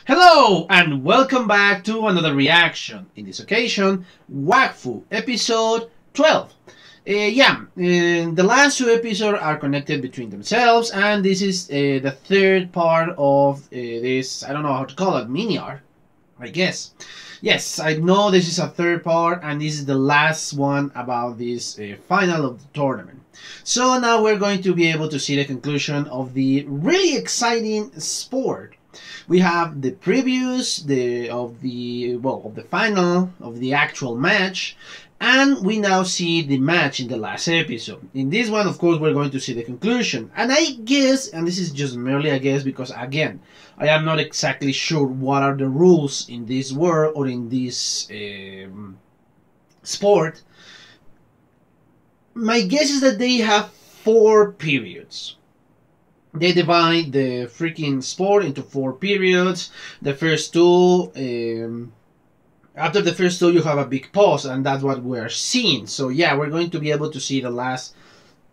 Hello and welcome back to another reaction. In this occasion, Wakfu episode 12. The last two episodes are connected between themselves, and this is the third part of this, I don't know how to call it, mini arc, I guess. Yes, I know this is a third part, and this is the last one about this final of the tournament. So now we're going to be able to see the conclusion of the really exciting sport. We have the previews of the final of the actual match, and we now see the match in the last episode. In this one, of course, we're going to see the conclusion. And I guess, and this is just merely a guess because again, I am not exactly sure what are the rules in this world or in this sport. My guess is that they have 4 periods. They divide the freaking sport into 4 periods. The first two, after the first two, you have a big pause, and that's what we're seeing. So yeah, we're going to be able to see the last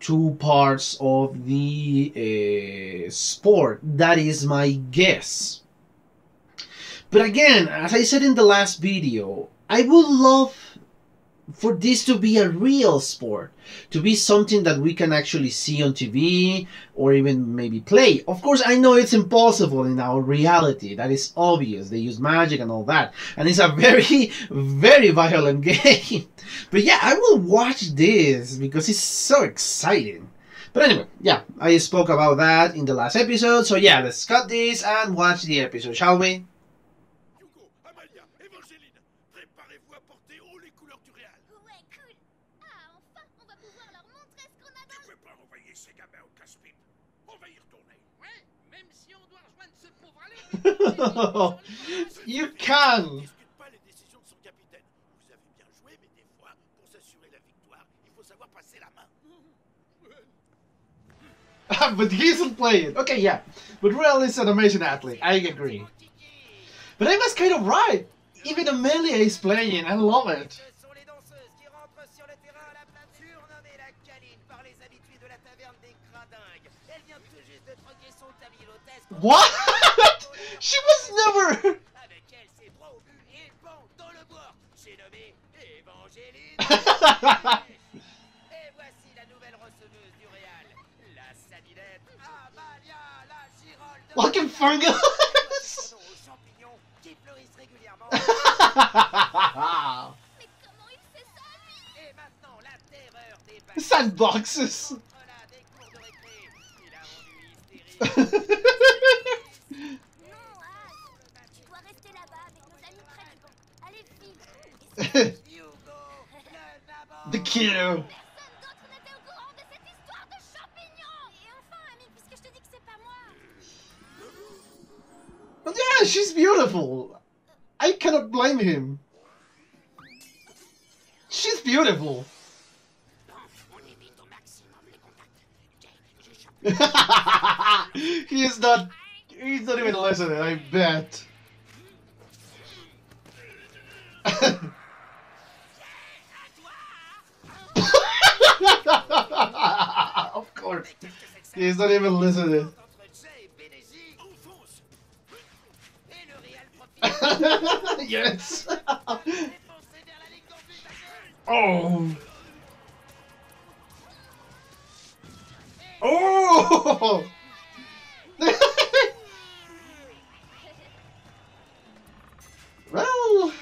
2 parts of the sport. That is my guess. But again, as I said in the last video, I would love for this to be a real sport, to be something that we can actually see on TV or even maybe play. Of course, I know it's impossible in our reality. That is obvious. They use magic and all that. And it's a very, very violent game. But yeah, I will watch this because it's so exciting. But anyway, yeah, I spoke about that in the last episode. So yeah, let's cut this and watch the episode, shall we? You can. But he's not playing. Okay, yeah. But Real is an amazing athlete. I agree. But I was kind of right. Even Amelia is playing. I love it. What? She was never. Fucking fungus. Sandboxes. The kiddo. But yeah, she's beautiful. I cannot blame him. She's beautiful. He's not even listening, I bet. Of course. He's not even listening. Yes. Oh. Oh. Well.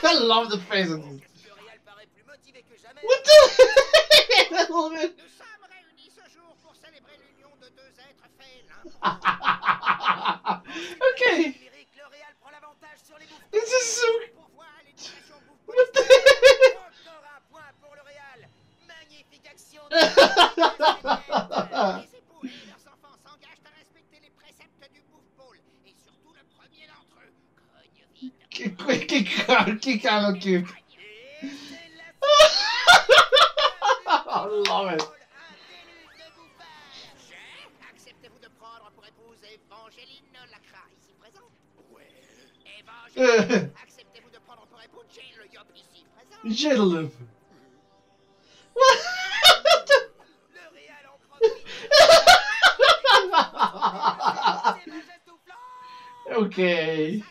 I love the face of this. What the hell? Okay. This is so. What the Kick out of cute. I love it. Gentlemen. What? Okay.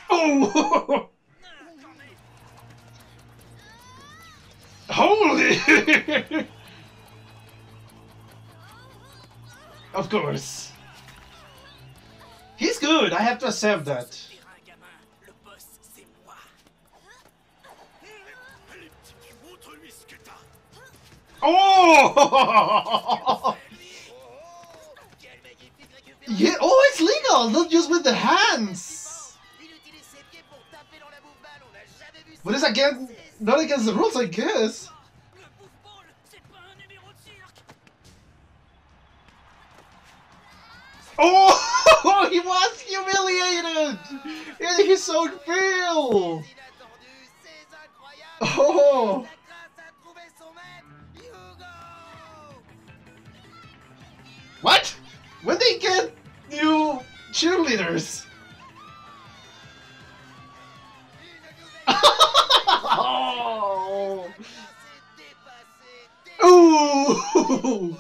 Oh! Holy! Of course. He's good, I have to accept that. Oh! Yeah, oh, it's legal, not just with the hands. But it's again, not against the rules, I guess. Oh, he was humiliated! And he's so feel. Oh! What? When they get new cheerleaders? Oh! Ooh!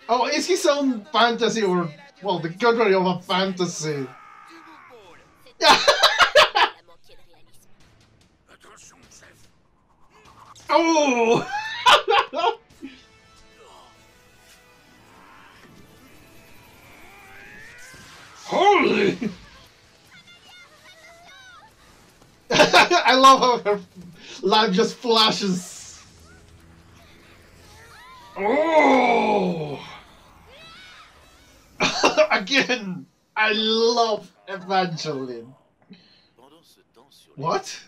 Oh, is he some fantasy or, well, the contrary of a fantasy? Oh! Holy! I love how her life just flashes. Oh! Again, I love Evangeline. What?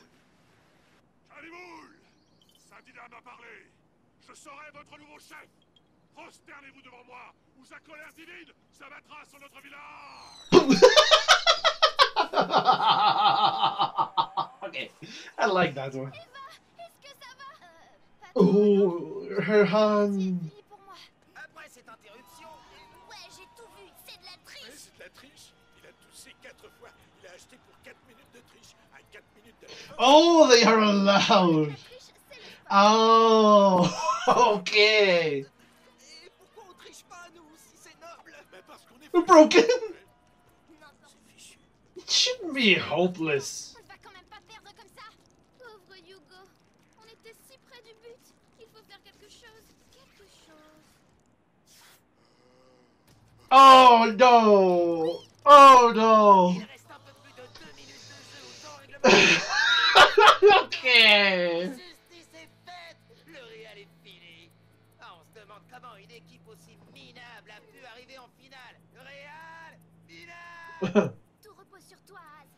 Prosternez-vous devant moi, ou sa colère divine s'abattra sur notre village. Okay, I like that one. Oh, her hand. Après cette interruption, ouais, j'ai tout vu, c'est de la triche. C'est de la triche. Il a toussé 4 fois. Il a acheté pour 4 minutes de triche à 4 minutes de. Oh, they are allowed. Oh, okay. Broken? It shouldn't be hopeless. On ne va quand même pas perdre comme ça. Pauvre Hugo. On était si près du but. Il faut faire quelque chose. Quelque chose. Oh no. Oh no. Il reste un peu plus de 2 minutes de jeu au temps règlementaire. Okay. Justice est faite. Le Real est fini. Ah, on se demande comment une équipe aussi minable a pu arriver en finale. Le Real, finale. Tout repose sur toi, Az.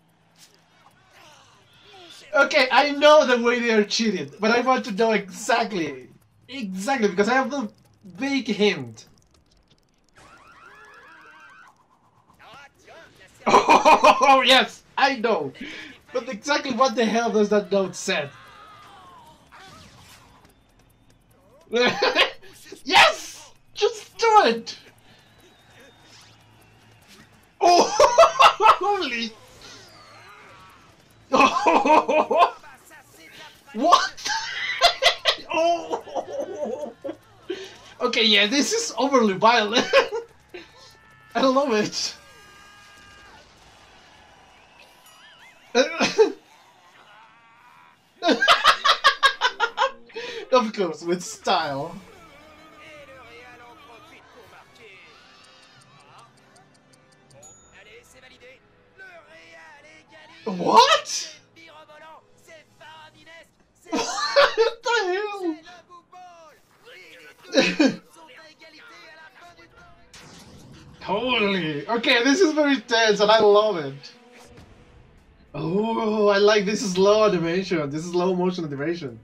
Okay, I know the way they are cheated, but I want to know exactly. Exactly, because I have the big hint. Oh, yes, I know. But exactly what the hell does that note say? Yes! Just do it! Oh, holy! Oh, what? Oh! Okay, yeah, this is overly violent. I love it. Of course, with style. What? What the hell? Holy. Okay, this is very tense and I love it. Oh, I like this slow animation. This is slow motion animation.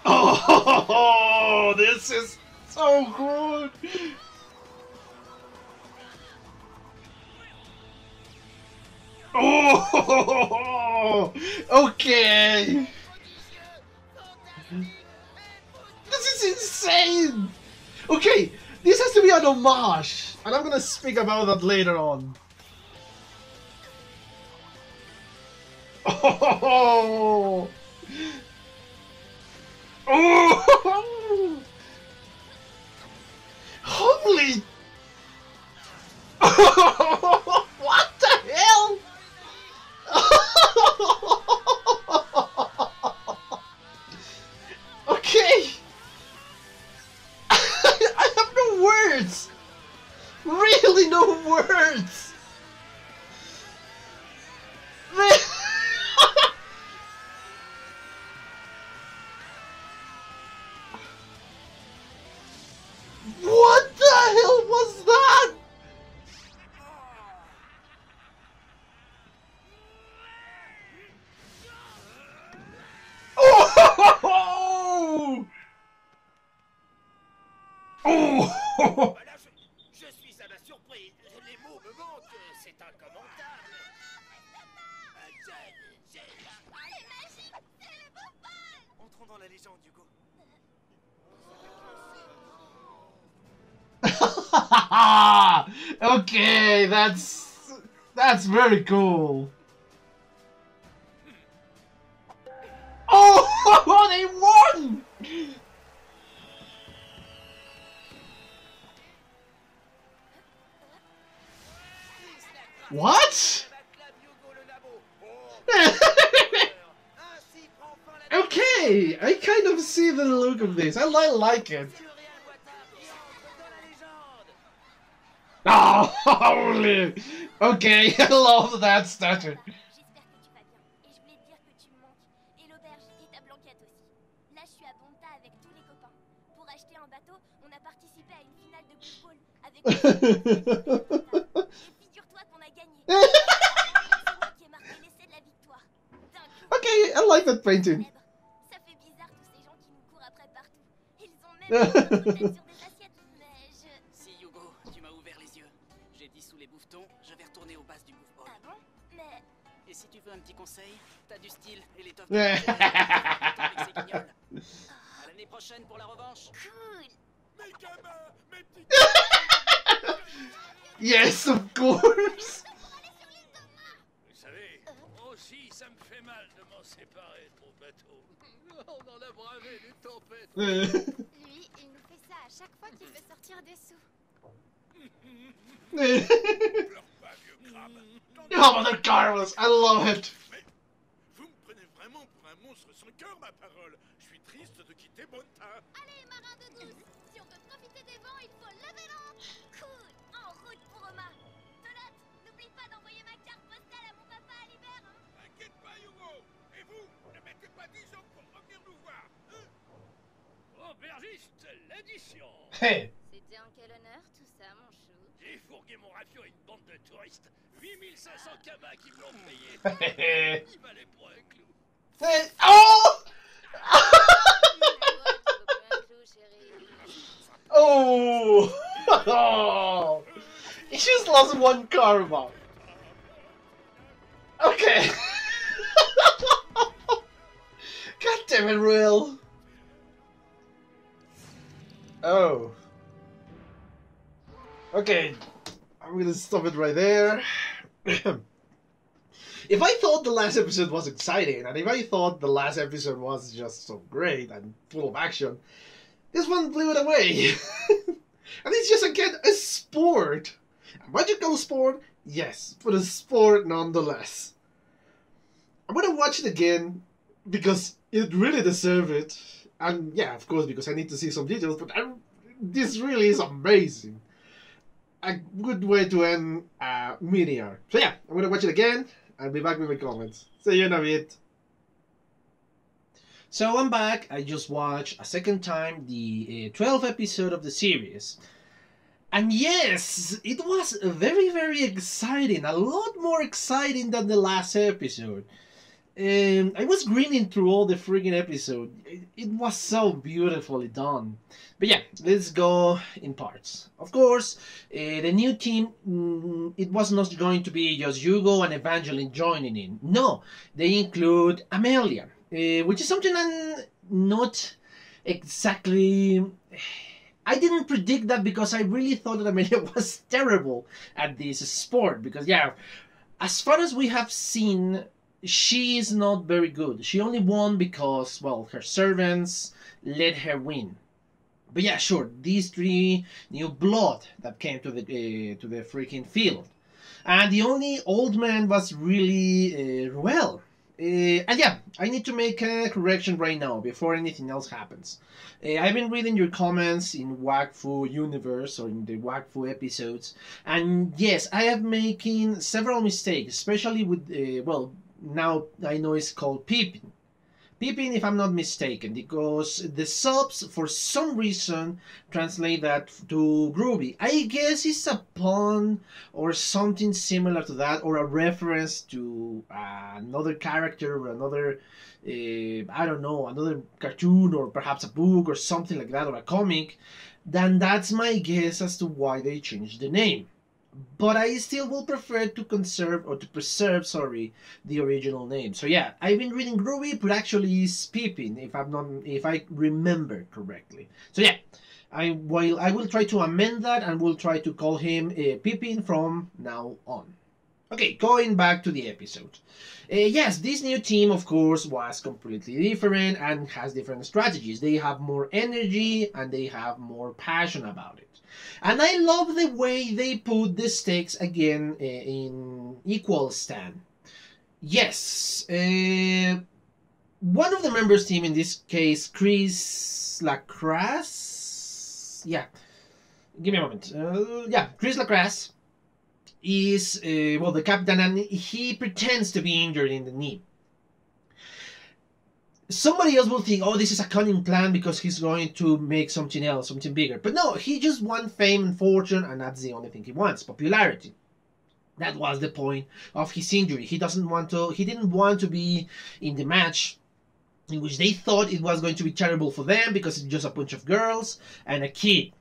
Oh, this is so good. Oh, okay. This is insane. Okay, this has to be an homage, and I'm gonna speak about that later on. Oh! Oh! Holy! What the hell? Okay. I have no words. Really, no words. What the hell was that? Oh! Oh! Voilà, je suis à la surprise. Les mots me manquent, c'est incommentable. C'est magique. C'est le beau bal. Entrons dans la légende, Hugo. Okay, that's very cool. Oh, they won! What? Okay, I kind of see the look of this. I like it. Oh, holy! Okay, I love that statue. J'espère que tu vas bien. Et je voulais te dire que tu me manques. Et l'auberge, et ta blanquette aussi. Là, je suis à Bonta avec tous les copains. Pour acheter un bateau, on a participé à une finale de football avec et figure-toi qu'on a gagné. C'est moi qui ai marqué l'essai de la victoire. D'un coup. Okay, I like that painting. Ça fait bizarre tous ces gens qui nous courent après partout. Ils ont même notre tête sur des assiettes. Mais je... Si, Hugo, tu m'as ouvert les yeux. J'ai dit sous les bouffetons, je vais retourner aux bases du mouvement. Ah bon? Mais... Et si tu veux un petit conseil, t'as du style et l'étoffe de avec ces guignols. À l'année prochaine pour la revanche. Cool. Mes gamins, mes petits... Yes, of course. Vous savez, moi aussi, ça me fait mal de m'en séparer de mon bateau. On en a bravé des tempêtes. Lui, il nous fait ça à chaque fois qu'il veut sortir des sous. Pleure pas, vieux crabe. Oh, the Carlos, I love it. Mais vous me prenez vraiment pour un monstre sans cœur, ma parole. Je suis triste de quitter Bonta. Allez, marin de douce. Si on veut profiter des vents, il faut lever l'ancre. Cool. En route pour Roma. Tolette, n'oublie pas d'envoyer ma carte postale à mon papa à l'hiver. Hein. T'inquiète pas, Hugo. Et vous, ne mettez pas 10 hommes pour revenir nous voir. Hein? Aubergiste, l'addition. Hey. C'était un quel honneur tout ça, mon chou. J'ai fourgué mon rafio à une bande de touristes. 8500 cabas qui me l'ont payé. Il valait pour un clou. Oh! Oh! Oh! He just lost one karma. Okay. God damn it, Will. Oh. Okay. I'm gonna stop it right there. If I thought the last episode was exciting, and if I thought the last episode was just so great and full of action, this one blew it away. And it's just, again, a sport. A magical sport, yes, but a sport nonetheless. I'm gonna watch it again because it really deserves it. And yeah, of course, because I need to see some details, but this really is amazing. A good way to end a mini arc. So yeah, I'm gonna watch it again. I'll be back with my comments. See you in a bit. So I'm back. I just watched a second time the 12th episode of the series. And yes, it was very, very exciting. A lot more exciting than the last episode. I was grinning through all the freaking episode. It was so beautifully done. But yeah, let's go in parts. Of course, the new team, it was not going to be just Hugo and Evangeline joining in. No, they include Amelia, which is something I'm not exactly I didn't predict that because I really thought that Amelia was terrible at this sport. Because, yeah, as far as we have seen, she is not very good. She only won because, well, her servants let her win. But yeah, sure, these three new blood that came to the freaking field, and the only old man was really Ruel. And yeah, I need to make a correction right now before anything else happens. I've been reading your comments in Wakfu universe or in the Wakfu episodes, and yes, I am making several mistakes, especially with well, now I know it's called Pippin. Pippin, if I'm not mistaken, because the subs, for some reason, translate that to Groovy. I guess it's a pun or something similar to that, or a reference to another character or another, I don't know, another cartoon or perhaps a book or something like that, or a comic. Then that's my guess as to why they changed the name. But I still will prefer to conserve or to preserve, sorry, the original name. So yeah, I've been reading Groovy, but actually it's Pippin, if I remember correctly. So yeah, I will try to amend that and will try to call him Pippin from now on. Okay, going back to the episode. Yes, this new team, of course, was completely different and has different strategies. They have more energy and they have more passion about it. And I love the way they put the stakes again in equal stand. Yes, one of the members team, in this case, Chris Lacrasse. Yeah, give me a moment. Yeah, Chris Lacrasse is, well, the captain, and he pretends to be injured in the knee. Somebody else will think, oh, this is a cunning plan because he's going to make something else, something bigger. But no, he just wants fame and fortune, and that's the only thing he wants, popularity. That was the point of his injury. He didn't want to be in the match in which they thought it was going to be terrible for them because it's just a bunch of girls and a kid.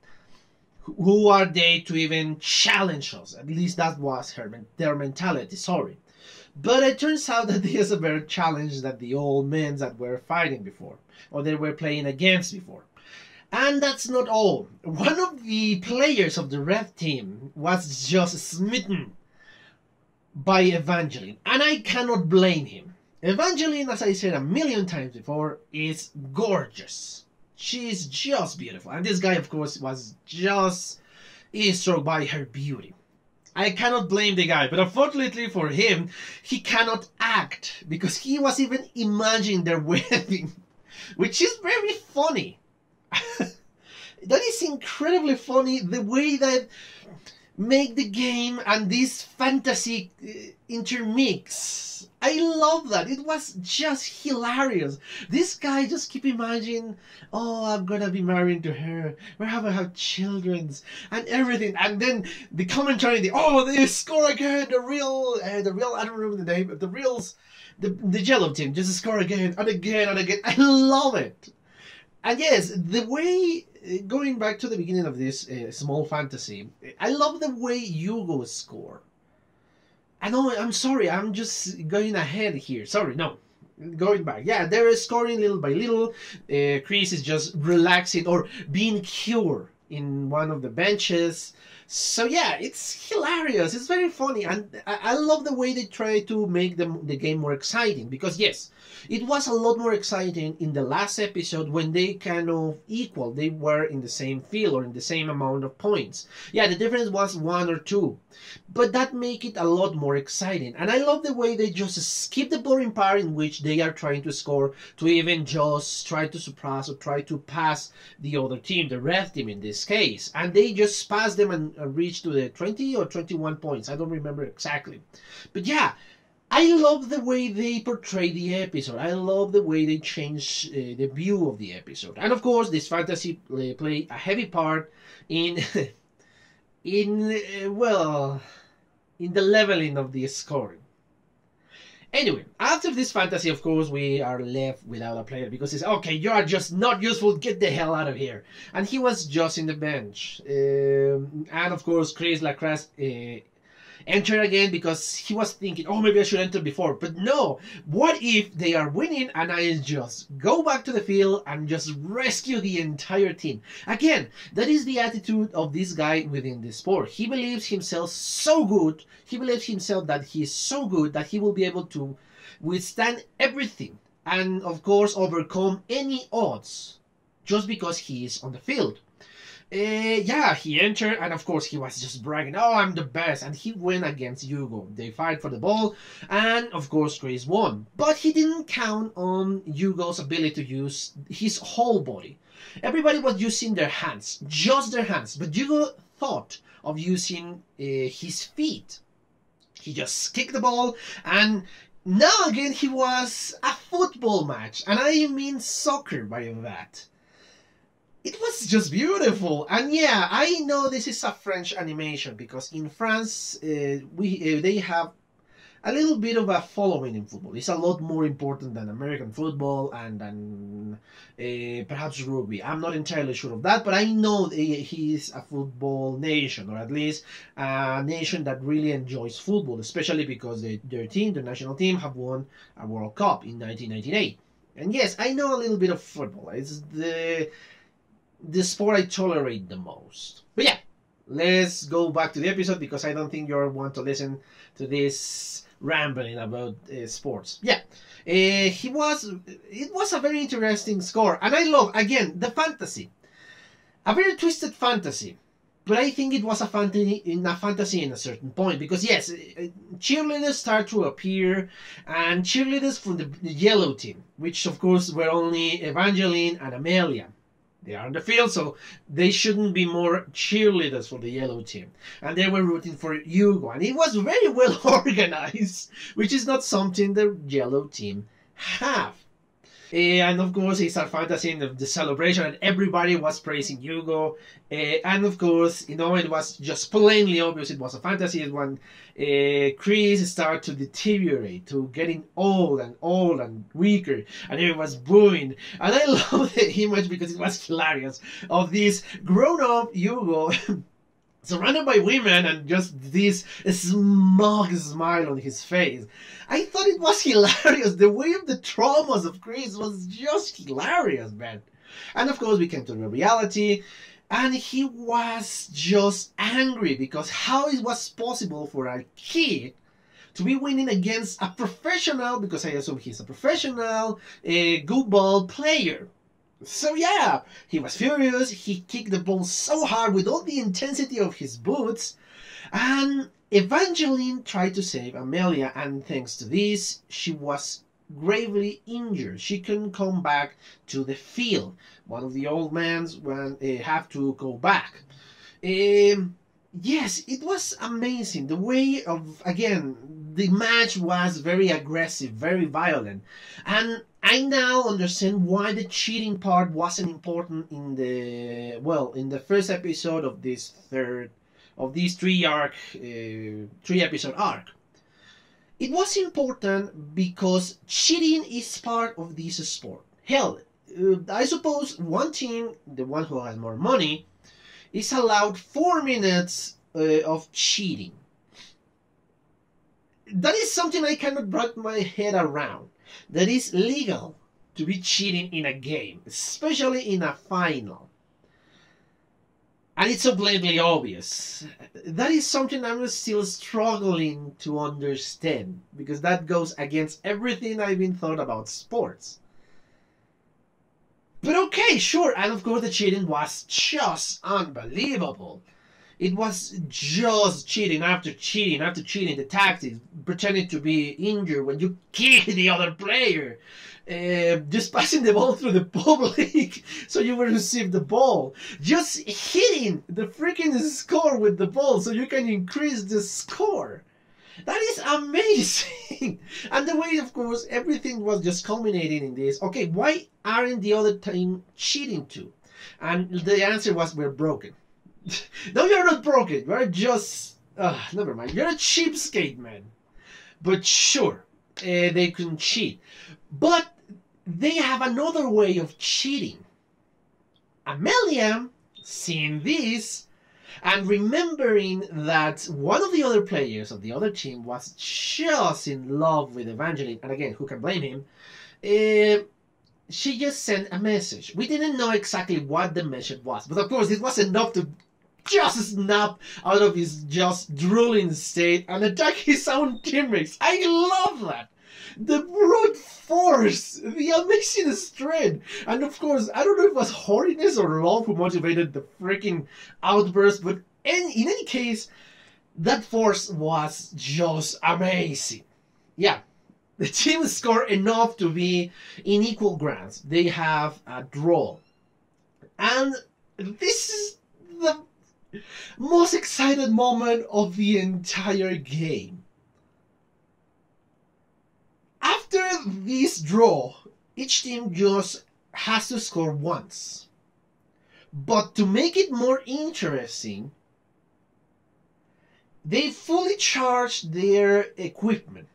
Who are they to even challenge us? At least that was their mentality, sorry. But it turns out that there's a better challenge than the old men that were fighting before, or they were playing against before. And that's not all. One of the players of the red team was just smitten by Evangeline, and I cannot blame him. Evangeline, as I said a million times before, is gorgeous. She's just beautiful. And this guy, of course, was just struck by her beauty. I cannot blame the guy, but unfortunately for him, he cannot act because he was even imagining their wedding, which is very funny. That is incredibly funny, the way that make the game and this fantasy intermix. I love that. It was just hilarious. This guy just keep imagining, oh, I'm gonna be married to her. We're gonna have children and everything. And then the commentary, oh, they score again. The real, I don't remember the name, but the yellow team just score again and again and again. I love it. And yes, the way, going back to the beginning of this small fantasy, I love the way Hugo score. I know, I'm sorry, I'm just going ahead here. Sorry, no. Going back. Yeah, they're scoring little by little. Chris is just relaxing or being cured in one of the benches. So yeah, it's hilarious. It's very funny. And I love the way they try to make the game more exciting. Because yes, it was a lot more exciting in the last episode when they kind of equal. They were in the same field or in the same amount of points. Yeah, the difference was 1 or 2. But that make it a lot more exciting. And I love the way they just skip the boring part in which they are trying to score to even just try to surpass or try to pass the other team, the red team in this case. And they just pass them and reach to the 20 or 21 points. I don't remember exactly. But yeah, I love the way they portray the episode. I love the way they change the view of the episode. And of course, this fantasy play a heavy part in well, in the leveling of the scoring. Anyway, after this fantasy, of course, we are left without a player because it's, okay, you are just not useful, get the hell out of here. And he was just in the bench. And of course, Chris Lacrasse enter again because he was thinking, oh, maybe I should enter before. But no, what if they are winning and I just go back to the field and just rescue the entire team? Again, that is the attitude of this guy within the sport. He believes himself so good, he believes himself that he is so good that he will be able to withstand everything and, of course, overcome any odds just because he is on the field. Yeah, he entered, and of course he was just bragging, oh, I'm the best, and he went against Hugo. They fight for the ball, and of course Chris won. But he didn't count on Hugo's ability to use his whole body. Everybody was using their hands, just their hands, but Hugo thought of using his feet. He just kicked the ball, and now again he was a football match, and I mean soccer by that. It was just beautiful, and yeah, I know this is a French animation because in France they have a little bit of a following in football. It's a lot more important than American football and than perhaps rugby. I'm not entirely sure of that, but I know he is a football nation, or at least a nation that really enjoys football, especially because their team, their national team, have won a World Cup in 1998. And yes, I know a little bit of football. It's the sport I tolerate the most. But yeah, let's go back to the episode because I don't think you want to listen to this rambling about sports. Yeah, it was a very interesting score, and I love again the fantasy, a very twisted fantasy. But I think it was a fantasy in a certain point because yes, cheerleaders start to appear, and cheerleaders from the yellow team, which of course were only Evangeline and Amelia. They are on the field, so they shouldn't be more cheerleaders for the yellow team. And they were rooting for Hugo. And it was very well organized, which is not something the yellow team have. And of course, it's a fantasy in the celebration, and everybody was praising Hugo. And of course, it was just plainly obvious it was a fantasy when Chris started to deteriorate, to getting old and weaker, and everyone was booing. And I love the image because it was hilarious of this grown-up Hugo surrounded by women and just this smug smile on his face. I thought it was hilarious. The way of the traumas of Chris was just hilarious, man. And of course we came to the reality, and he was just angry because how it was possible for a kid to be winning against a professional, because I assume he's a professional, good ball player. So yeah, he was furious. He kicked the ball so hard with all the intensity of his boots, and Evangeline tried to save Amelia, and thanks to this, she was gravely injured. She couldn't come back to the field. One of the old men have to go back. Yes, it was amazing. The way of, again, the match was very aggressive, very violent. And I now understand why the cheating part wasn't important in the first episode of this three episode arc. It was important because cheating is part of this sport. Hell, I suppose one team, the one who has more money, is allowed 4 minutes of cheating. That is something I cannot wrap my head around. That is legal to be cheating in a game, especially in a final. And it's so blatantly obvious. That is something I'm still struggling to understand, because that goes against everything I've been taught about sports. But okay, sure, and of course the cheating was just unbelievable. It was just cheating after cheating after cheating, the tactics, pretending to be injured when you kick the other player, just passing the ball through the public so you will receive the ball, just hitting the freaking score with the ball so you can increase the score. That is amazing. And the way, of course, everything was just culminating in this. Okay, why aren't the other team cheating too? And the answer was, we're broken. No, you're not broken. You're just... never mind. You're a cheapskate, man. But sure, they can cheat. But they have another way of cheating. Amelia, seeing this, And remembering that one of the other players of the other team was just in love with Evangeline, and again, who can blame him? She just sent a message. We didn't know exactly what the message was, but of course it was enough to just snap out of his just drooling state and attack his own teammates. I love that. The brute force, the amazing strength, and of course, I don't know if it was horniness or love who motivated the freaking outburst, but in any case, that force was just amazing. Yeah, the team scored enough to be in equal grounds. They have a draw. And this is the most excited moment of the entire game. After this draw, each team just has to score once. But to make it more interesting, they fully charge their equipment,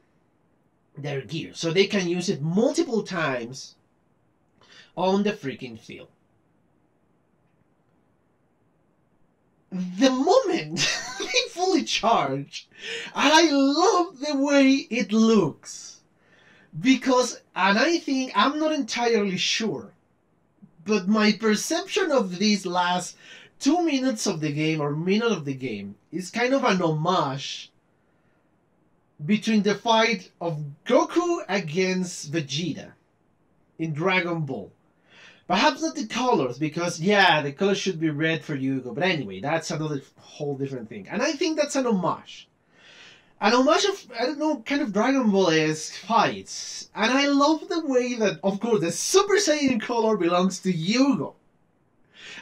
their gear, so they can use it multiple times on the freaking field. The moment they fully charge, and I love the way it looks. Because, and I think, I'm not entirely sure, but my perception of these last 2 minutes of the game, or minute of the game, is kind of an homage between the fight of Goku against Vegeta in Dragon Ball. Perhaps not the colors, because yeah, the colors should be red for Yugo, but anyway, that's another whole different thing. And I think that's an homage. An homage of, I don't know, kind of Dragon Ball-esque fights. And I love the way that, of course, the Super Saiyan color belongs to Yugo.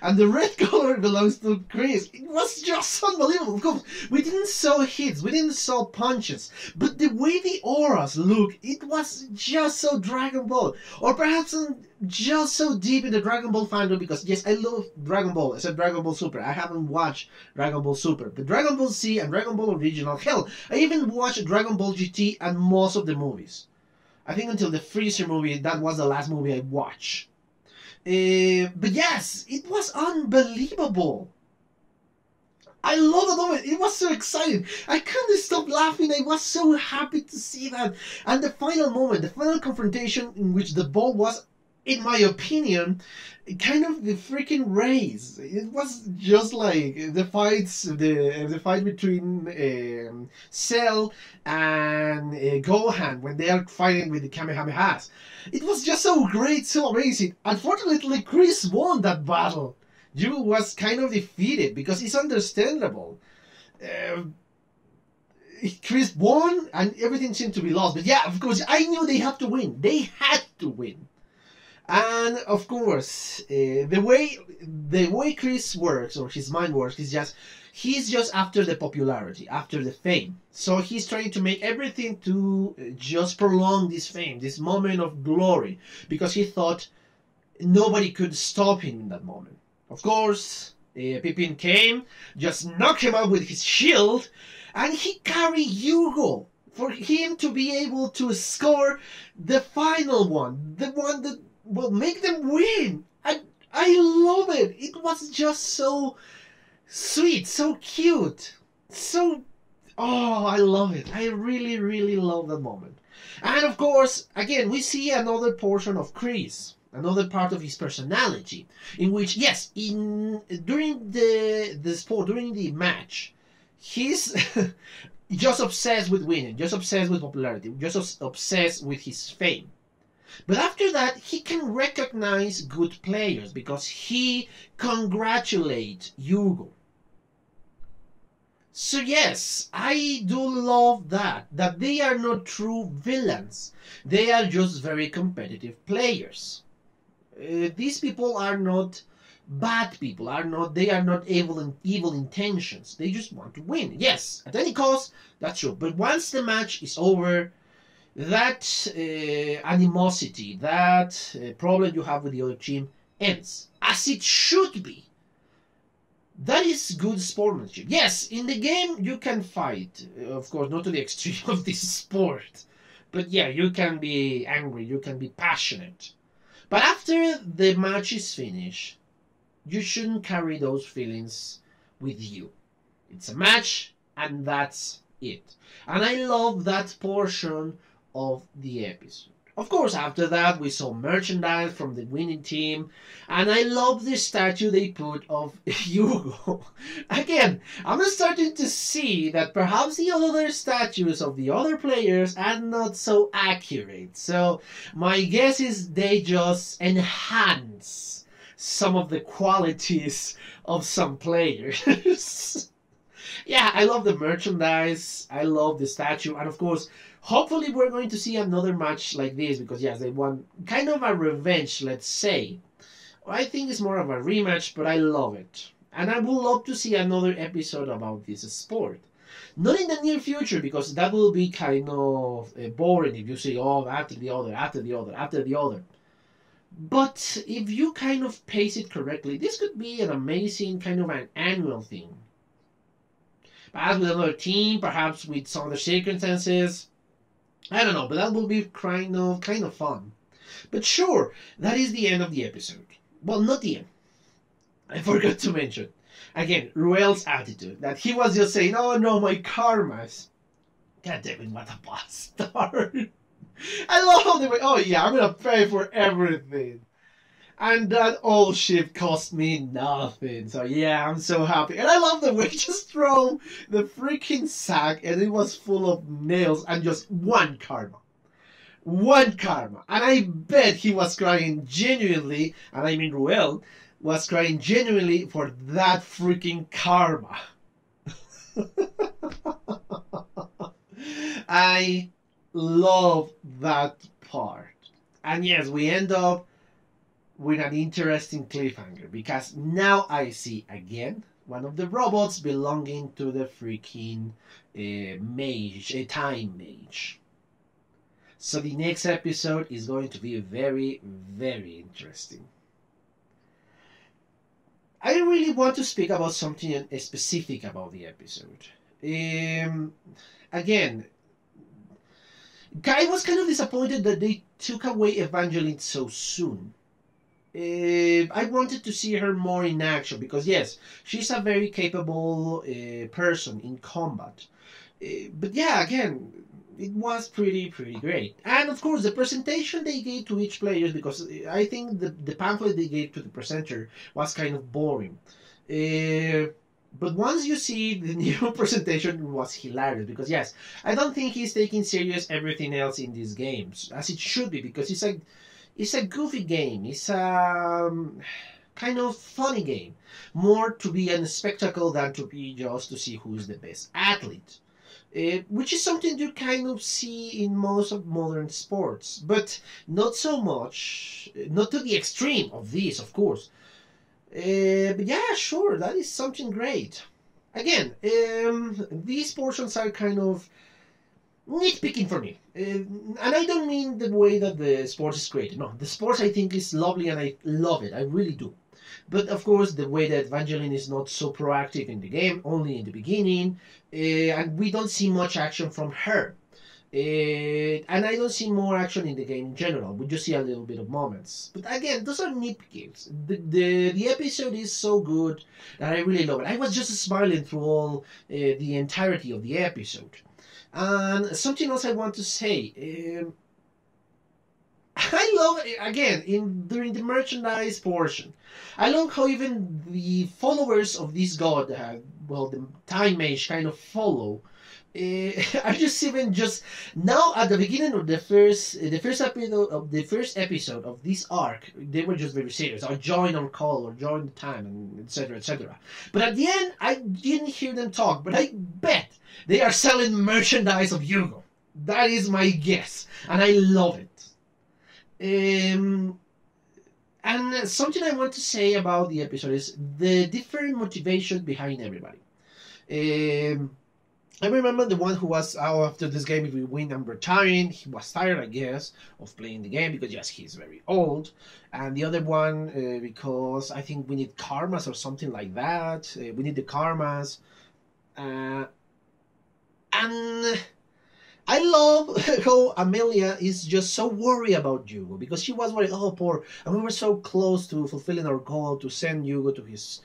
And the red color belongs to Chris. It was just unbelievable. Of course, we didn't saw hits, we didn't saw punches, but the way the auras look, it was just so Dragon Ball. Or perhaps just so deep in the Dragon Ball fandom, because yes, I love Dragon Ball. I said Dragon Ball Super. I haven't watched Dragon Ball Super, but Dragon Ball Z and Dragon Ball Original. Hell, I even watched Dragon Ball GT and most of the movies. I think until the Freezer movie, that was the last movie I watched. But yes, it was unbelievable. I love the moment. It was so exciting. I couldn't stop laughing. I was so happy to see that. And the final moment, the final confrontation in which the ball was, in my opinion, kind of the freaking race. It was just like the fights, the fight between Cell and Gohan when they are fighting with the Kamehamehas. It was just so great, so amazing. Unfortunately, Chris won that battle. Yu was kind of defeated, because it's understandable. Chris won and everything seemed to be lost. But yeah, of course, I knew they had to win. They had to win. And of course, the way Chris works, or his mind works, is just he's just after the popularity, after the fame. So he's trying to make everything to just prolong this fame, this moment of glory, because he thought nobody could stop him in that moment. Of course, Pippin came, just knocked him out with his shield, and he carried Yugo for him to be able to score the final one, the one that will make them win. I love it. It was just so sweet, so cute, so... Oh, I love it. I really, really love that moment. And of course, again, we see another portion of Chris, another part of his personality, in which, yes, during the sport, during the match, he's just obsessed with winning, just obsessed with popularity, just obsessed with his fame. But after that, he can recognize good players because he congratulates Yugo. So yes, I do love that they are not true villains. They are just very competitive players. These people are not bad people, they are not evil intentions. They just want to win. Yes, at any cost, that's true. But once the match is over, that animosity, that problem you have with the other team ends, as it should be. That is good sportsmanship. Yes, in the game you can fight, of course, not to the extreme of this sport, but yeah, you can be angry, you can be passionate. But after the match is finished, you shouldn't carry those feelings with you. It's a match, and that's it. And I love that portion of the episode. Of course, after that, we saw merchandise from the winning team, and I love the statue they put of Hugo. Again, I'm starting to see that perhaps the other statues of the other players are not so accurate. So, my guess is they just enhance some of the qualities of some players. Yeah, I love the merchandise, I love the statue, and of course, hopefully we're going to see another match like this, because yes, they won kind of a revenge, let's say. I think it's more of a rematch, but I love it. And I would love to see another episode about this sport. Not in the near future, because that will be kind of boring if you say, oh, after the other, after the other, after the other. But if you kind of pace it correctly, this could be an amazing kind of an annual thing. Perhaps with another team, perhaps with some other circumstances. I don't know, but that will be kind of fun. But sure, that is the end of the episode. Well, not the end. I forgot to mention. Again, Ruel's attitude. That he was just saying, oh no, my karmas. God damn it, what a bastard. I love how they went, oh yeah, I'm gonna pay for everything. And that old ship cost me nothing. So yeah, I'm so happy. And I love the way he just threw the freaking sack and it was full of nails and just one karma. One karma. And I bet he was crying genuinely, and I mean Ruel, was crying genuinely for that freaking karma. I love that part. And yes, we end up with an interesting cliffhanger, because now I see again one of the robots belonging to the freaking mage, a time mage. So the next episode is going to be very, very interesting. I really want to speak about something specific about the episode. Again, I was kind of disappointed that they took away Evangeline so soon. I wanted to see her more in action, because yes, she's a very capable person in combat. But yeah, again, it was pretty great. And of course, the presentation they gave to each player, because I think the pamphlet they gave to the presenter was kind of boring. But once you see the new presentation, it was hilarious, because yes, I don't think he's taking serious everything else in these games, as it should be, because it's a goofy game. It's a kind of funny game. More to be a spectacle than to be just to see who's the best athlete. Which is something you kind of see in most of modern sports. But not so much, not to the extreme of this, of course. But yeah, sure, that is something great. Again, these portions are kind of nitpicking for me. And I don't mean the way that the sport is created. No, the sport I think is lovely and I love it. I really do. But of course, the way that Evangeline is not so proactive in the game, only in the beginning, and we don't see much action from her. And I don't see more action in the game in general. We just see a little bit of moments. But again, those are nitpicks. The episode is so good that I really love it. I was just smiling through all the entirety of the episode. And something else I want to say. I love, again, during the merchandise portion, I love how even the followers of this god, the time mage kind of follow. I just even just now at the beginning of the first episode of this arc, they were just very serious. Or join on call, or join the time, and etc. etc. But at the end, I didn't hear them talk. But I bet they are selling merchandise of Hugo. That is my guess, and I love it. And something I want to say about the episode is the different motivation behind everybody. I remember the one who was out after this game, if we win, I'm retiring. He was tired, I guess, of playing the game, because yes, he's very old. And the other one, because I think we need karmas or something like that. We need the karmas. And I love how Amelia is just so worried about Hugo, because she was worried, oh poor, and we were so close to fulfilling our goal to send Hugo to his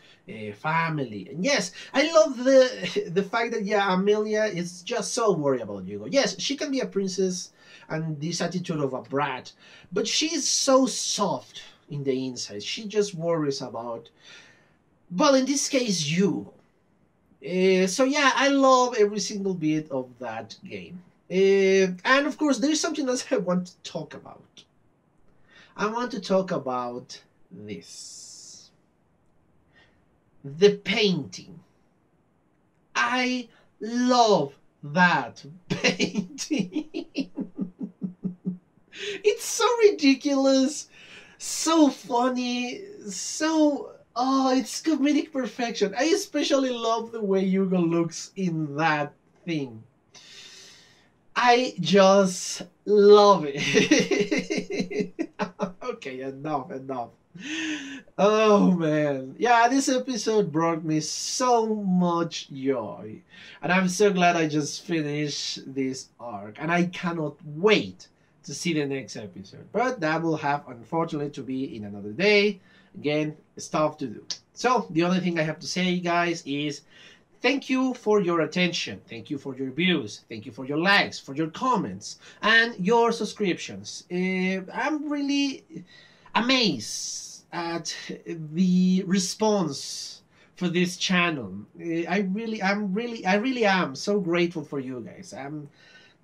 family. And yes, I love the fact that, yeah, Amelia is just so worried about Hugo. Yes, she can be a princess and this attitude of a brat, but she's so soft in the inside. She just worries about, well, in this case, Hugo. So yeah, I love every single bit of that game. And of course, there's something else I want to talk about. I want to talk about this. The painting. I love that painting. It's so ridiculous, so funny, so... Oh, it's comedic perfection. I especially love the way Hugo looks in that thing. I just love it. Okay, enough. Oh man. Yeah, this episode brought me so much joy. And I'm so glad I just finished this arc. And I cannot wait to see the next episode. But that will have, unfortunately, to be in another day. Again, stuff to do. So, the only thing I have to say, guys, is thank you for your attention. Thank you for your views. Thank you for your likes, for your comments, and your subscriptions. I'm really amazed at the response for this channel. I really am so grateful for you guys. I'm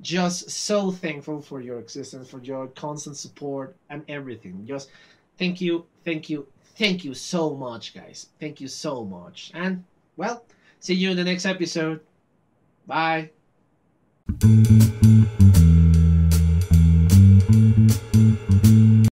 just so thankful for your existence, for your constant support and everything. Just thank you so much, guys. Thank you so much. And, well, see you in the next episode. Bye.